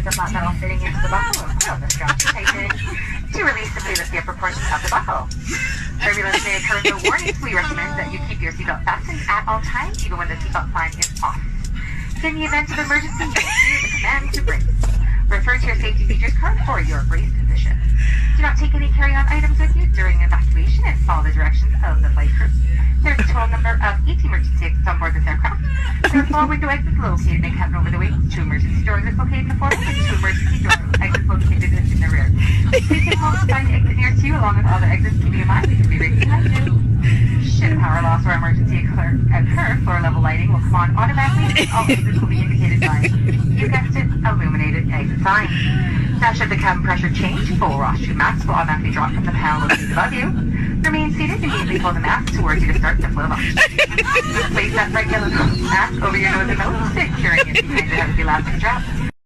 with the flat metal fitting into the buckle and pull the strap to tighten. To release, simply lift the upper portion of the buckle. Turbulence may occur with no warnings. We recommend that you keep your seatbelt fastened at all times, even when the seatbelt sign is off. In the event of emergency, you will use the command to brace. Refer to your safety features card for your brace position. Do not take any carry-on items with you during evacuation and follow the directions of the flight crew. There's a total number of 8 emergency exits on board this aircraft. There are 4 window exits located in the cabin over the wings, 2 emergency door exits located in the forward, and 2 emergency door exits located in the rear. Please take a moment to find the exit nearest you along with all the exits. Keeping in mind, we can be right behind you. Should a power loss or emergency occur, floor level lighting will come on automatically and all exits will be indicated by, you guessed it, illuminated exit sign. Now should the cabin pressure change, full oxygen mask will automatically drop from the panel located above you. Remain seated and immediately pull the mask towards you to start the flow of oxygen. Place that right yellow mask over your nose and mouth, securing it behind the heavy elastic strap.